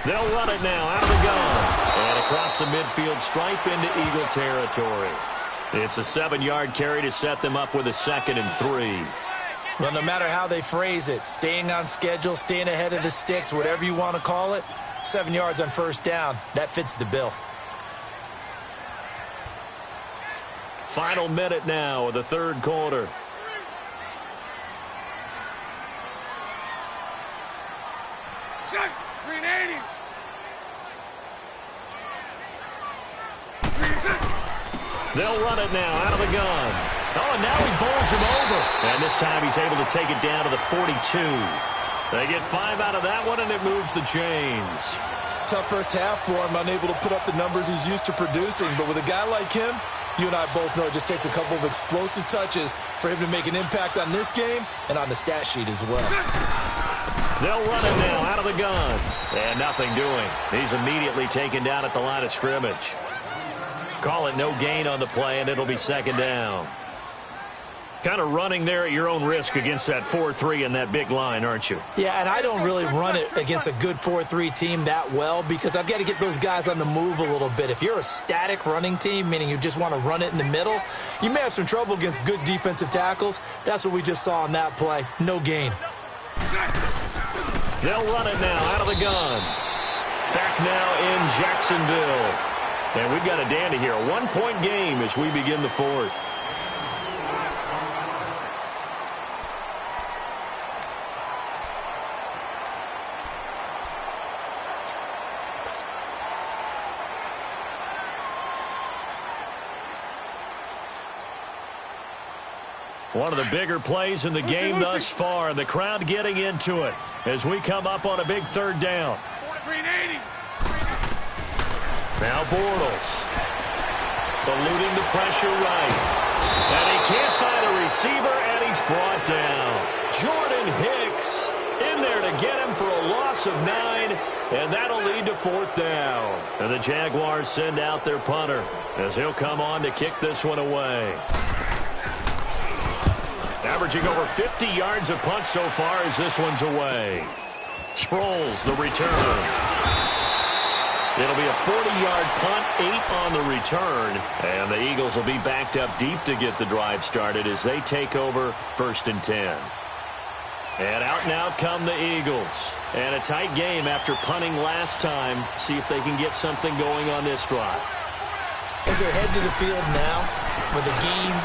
They'll run it now out of the gun. And across the midfield stripe into Eagle territory. It's a 7-yard carry to set them up with a 2nd and 3. Well, no matter how they phrase it, staying on schedule, staying ahead of the sticks, whatever you want to call it, 7 yards on first down, that fits the bill. Final minute now of the third quarter. They'll run it now out of the gun. Oh, and now he bowls him over. And this time he's able to take it down to the 42. They get 5 out of that one, and it moves the chains. Tough first half for him, unable to put up the numbers he's used to producing. But with a guy like him, you and I both know it just takes a couple of explosive touches for him to make an impact on this game and on the stat sheet as well. They'll run it now out of the gun. And nothing doing. He's immediately taken down at the line of scrimmage. Call it no gain on the play, and it'll be 2nd down. Kind of running there at your own risk against that 4-3 and that big line, aren't you? Yeah, and I don't really run it against a good 4-3 team that well because I've got to get those guys on the move a little bit. If you're a static running team, meaning you just want to run it in the middle, you may have some trouble against good defensive tackles. That's what we just saw on that play. No gain. They'll run it now out of the gun. Back now in Jacksonville. And we've got a dandy here. A 1-point game as we begin the fourth. One of the bigger plays in the game thus far, and the crowd getting into it as we come up on a big 3rd down. Now Bortles, eluding the pressure right. And he can't find a receiver, and he's brought down. Jordan Hicks in there to get him for a loss of 9, and that'll lead to 4th down. And the Jaguars send out their punter as he'll come on to kick this one away. Averaging over 50 yards a punt so far as this one's away. Sproles, the return. It'll be a 40-yard punt, 8 on the return. And the Eagles will be backed up deep to get the drive started as they take over 1st and 10. And out come the Eagles. And a tight game after punting last time. See if they can get something going on this drive. As they head to the field now, with the game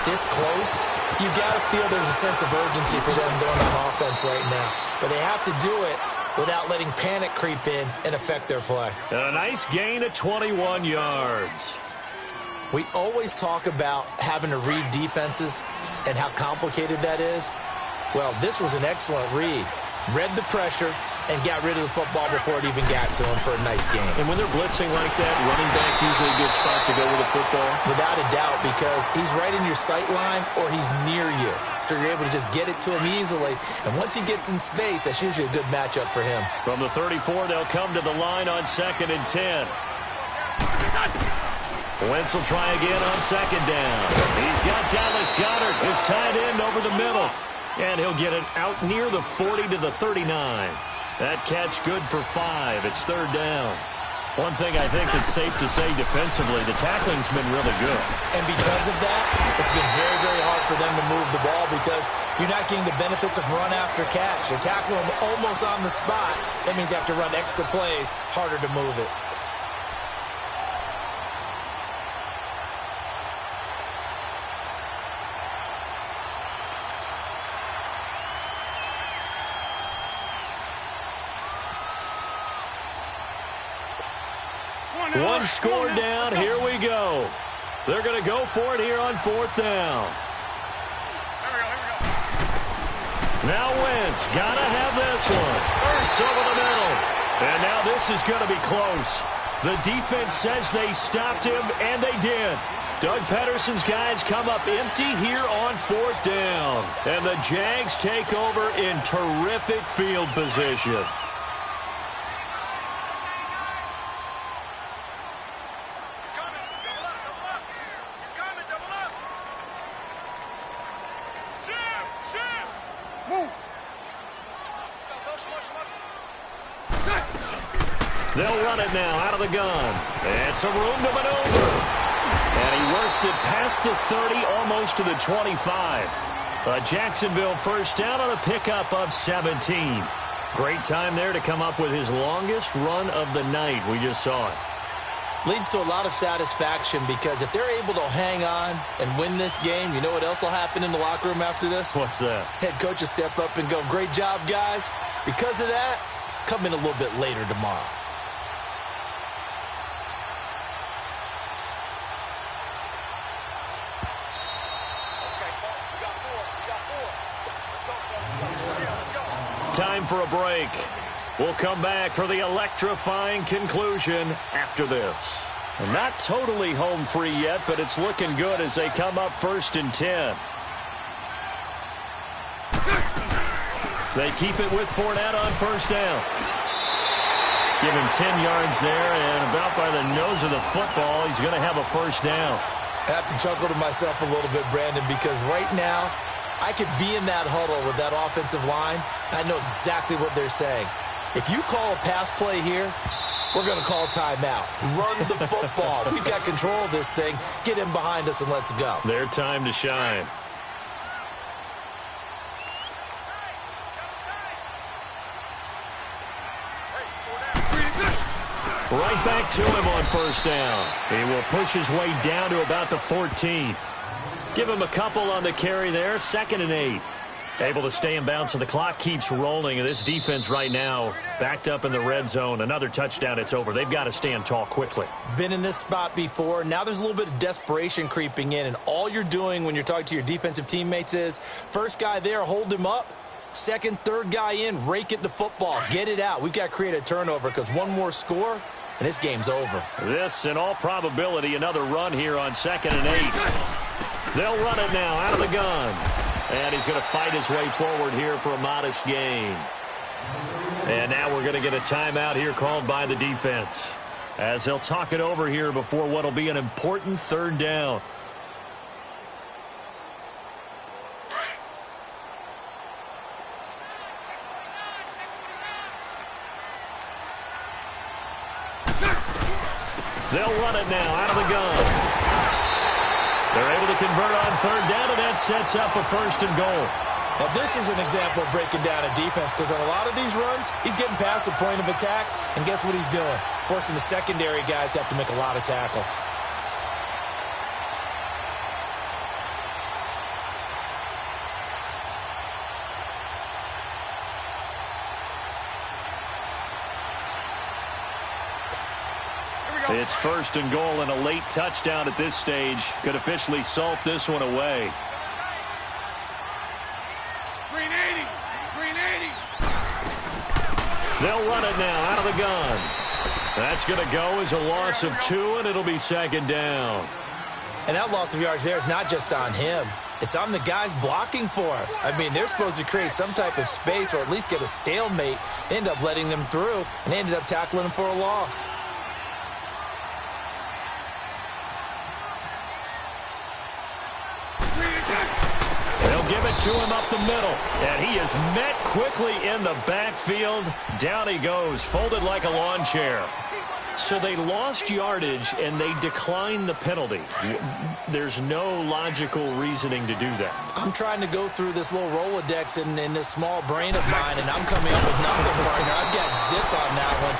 this close, you've got to feel there's a sense of urgency for them going on offense right now. But they have to do it without letting panic creep in and affect their play. And a nice gain of 21 yards. We always talk about having to read defenses and how complicated that is. Well, this was an excellent read. Read the pressure and got rid of the football before it even got to him for a nice game. And when they're blitzing like that, running back usually a good spot to go with the football? Without a doubt, because he's right in your sight line or he's near you. So you're able to just get it to him easily. And once he gets in space, that's usually a good matchup for him. From the 34, they'll come to the line on 2nd and 10. Wentz will try again on 2nd down. He's got Dallas Goedert, his tight end, over the middle. And he'll get it out near the 40 to the 39. That catch good for 5. It's 3rd down. One thing I think that's safe to say defensively, the tackling's been really good. And because of that, it's been very, very hard for them to move the ball because you're not getting the benefits of run after catch. You're tackling them almost on the spot. That means you have to run extra plays, harder to move it. One score down. Here we go. They're going to go for it here on 4th down. Now Wentz got to have this one. Ertz over the middle. And now this is going to be close. The defense says they stopped him, and they did. Doug Pederson's guys come up empty here on 4th down. And the Jags take over in terrific field position. They'll run it now out of the gun. And some room to maneuver. And he works it past the 30, almost to the 25. A Jacksonville first down on a pickup of 17. Great time there to come up with his longest run of the night. We just saw it. Leads to a lot of satisfaction because if they're able to hang on and win this game, you know what else will happen in the locker room after this? What's that? Head coach will step up and go, great job, guys. Because of that, come in a little bit later tomorrow. Time for a break. We'll come back for the electrifying conclusion after this. And not totally home free yet, but it's looking good as they come up 1st and 10. They keep it with Fournette on 1st down. Give him 10 yards there, and about by the nose of the football, he's going to have a 1st down. I have to chuckle to myself a little bit, Brandon, because right now I could be in that huddle with that offensive line. I know exactly what they're saying. If you call a pass play here, we're going to call timeout. Run the football. We've got control of this thing. Get him behind us and let's go. Their time to shine. Right back to him on 1st down. He will push his way down to about the 14. Give him a couple on the carry there. 2nd and 8. Able to stay in bounds, so the clock keeps rolling. And this defense right now backed up in the red zone. Another touchdown, it's over. They've got to stand tall quickly. Been in this spot before. Now there's a little bit of desperation creeping in. And all you're doing when you're talking to your defensive teammates is, first guy there, hold him up. Second, third guy in, rake at the football. Get it out. We've got to create a turnover because one more score, and this game's over. This, in all probability, another run here on 2nd and 8. They'll run it now out of the gun. And he's going to fight his way forward here for a modest gain. And now we're going to get a timeout here called by the defense, as they'll talk it over here before what will be an important 3rd down. They'll run it now out of the gun. They're able to convert on 3rd down, and that sets up a 1st and goal. Now, this is an example of breaking down a defense because on a lot of these runs, he's getting past the point of attack, and guess what he's doing? Forcing the secondary guys to have to make a lot of tackles. It's 1st and goal, and a late touchdown at this stage could officially salt this one away. Green 80. They'll run it now out of the gun. That's going to go as a loss of 2, and it'll be 2nd down. And that loss of yards there is not just on him. It's on the guys blocking for him. I mean, they're supposed to create some type of space or at least get a stalemate. They end up letting them through, and they ended up tackling him for a loss. Give it to him up the middle, and he is met quickly in the backfield. Down he goes, folded like a lawn chair. So they lost yardage, and they declined the penalty. There's no logical reasoning to do that. I'm trying to go through this little Rolodex in this small brain of mine, and I'm coming up with nothing, partner. I've got zip on that one.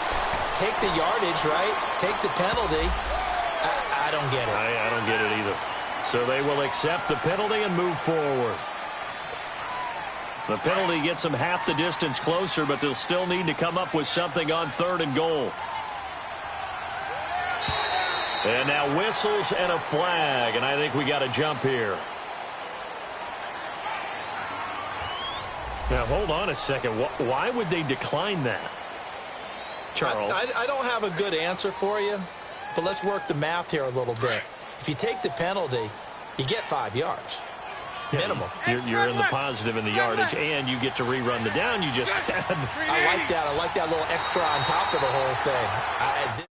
Take the yardage, right? Take the penalty. I don't get it. I don't get it either. So they will accept the penalty and move forward. The penalty gets them half the distance closer, but they'll still need to come up with something on 3rd and goal. And now whistles and a flag, and I think we got a jump here. Now, hold on a second. Why would they decline that? Charles? I don't have a good answer for you, but let's work the math here a little bit. If you take the penalty, you get 5 yards. Minimum. You're in the positive in the yardage, and you get to rerun the down you just had. I like that. I like that little extra on top of the whole thing.